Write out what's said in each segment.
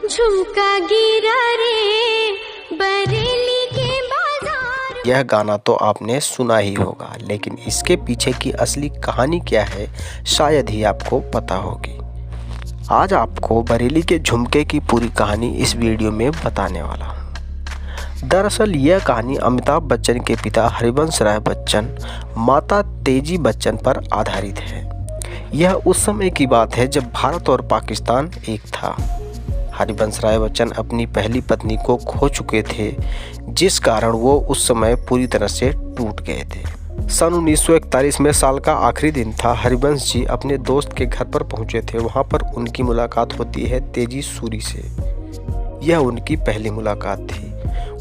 झुमका गिरा रे बरेली के बाजार। यह गाना तो आपने सुना ही होगा, लेकिन इसके पीछे की असली कहानी क्या है शायद ही आपको पता होगी। आज आपको बरेली के झुमके की पूरी कहानी इस वीडियो में बताने वाला हूँ। दरअसल यह कहानी अमिताभ बच्चन के पिता हरिवंश राय बच्चन, माता तेजी बच्चन पर आधारित है। यह उस समय की बात है जब भारत और पाकिस्तान एक था। हरिवंश राय बच्चन अपनी पहली पत्नी को खो चुके थे, जिस कारण वो उस समय पूरी तरह से टूट गए थे। सन 1941 में साल का आखिरी दिन था। हरिवंश जी अपने दोस्त के घर पर पहुंचे थे। वहां पर उनकी मुलाकात होती है तेजी सूरी से। यह उनकी पहली मुलाकात थी।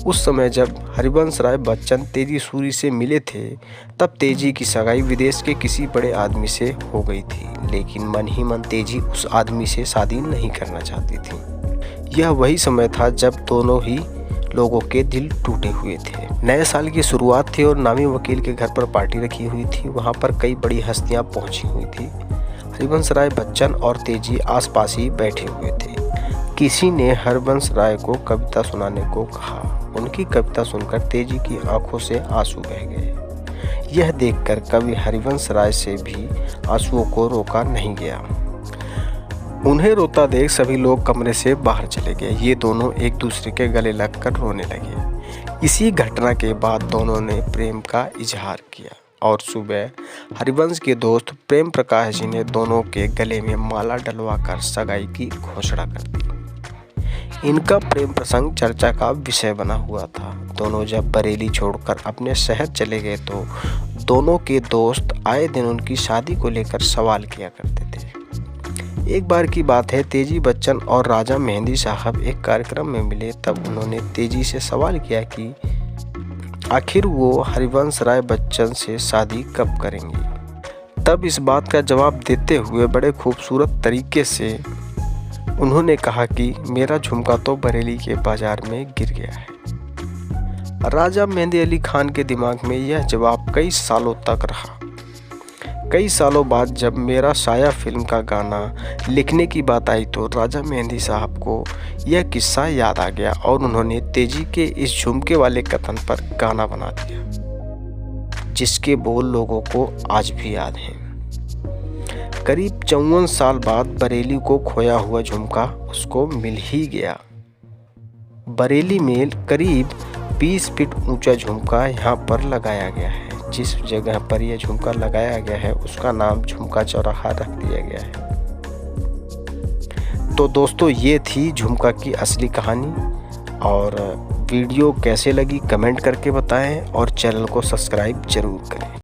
उस समय जब हरिवंश राय बच्चन तेजी सूरी से मिले थे, तब तेजी की सगाई विदेश के किसी बड़े आदमी से हो गई थी, लेकिन मन ही मन तेजी उस आदमी से शादी नहीं करना चाहती थी। यह वही समय था जब दोनों ही लोगों के दिल टूटे हुए थे। नए साल की शुरुआत थी और नामी वकील के घर पर पार्टी रखी हुई थी। वहां पर कई बड़ी हस्तियां पहुंची हुई थी। हरिवंश राय बच्चन और तेजी आसपास ही बैठे हुए थे। किसी ने हरिवंश राय को कविता सुनाने को कहा। उनकी कविता सुनकर तेजी की आंखों से आंसू बह गए। यह देखकर कवि हरिवंश राय से भी आंसुओं को रोका नहीं गया। उन्हें रोता देख सभी लोग कमरे से बाहर चले गए। ये दोनों एक दूसरे के गले लगकर रोने लगे। इसी घटना के बाद दोनों ने प्रेम का इजहार किया और सुबह हरिवंश के दोस्त प्रेम प्रकाश जी ने दोनों के गले में माला डलवाकर सगाई की घोषणा कर दी। इनका प्रेम प्रसंग चर्चा का विषय बना हुआ था। दोनों जब बरेली छोड़कर अपने शहर चले गए तो दोनों के दोस्त आए दिन उनकी शादी को लेकर सवाल किया करते थे। एक बार की बात है, तेजी बच्चन और राजा मेहंदी साहब एक कार्यक्रम में मिले। तब उन्होंने तेजी से सवाल किया कि आखिर वो हरिवंश राय बच्चन से शादी कब करेंगी। तब इस बात का जवाब देते हुए बड़े खूबसूरत तरीके से उन्होंने कहा कि मेरा झुमका तो बरेली के बाजार में गिर गया है। राजा मेहंदी अली खान के दिमाग में यह जवाब कई सालों तक रहा। कई सालों बाद जब मेरा साया फिल्म का गाना लिखने की बात आई तो राजा मेहंदी साहब को यह किस्सा याद आ गया और उन्होंने तेजी के इस झुमके वाले कथन पर गाना बना दिया, जिसके बोल लोगों को आज भी याद हैं। करीब 54 साल बाद बरेली को खोया हुआ झुमका उसको मिल ही गया। बरेली में करीब 20 फीट ऊंचा झुमका यहाँ पर लगाया गया है। जिस जगह पर यह झुमका लगाया गया है उसका नाम झुमका चौराहा रख दिया गया है। तो दोस्तों, ये थी झुमका की असली कहानी। और वीडियो कैसे लगी कमेंट करके बताएं और चैनल को सब्सक्राइब जरूर करें।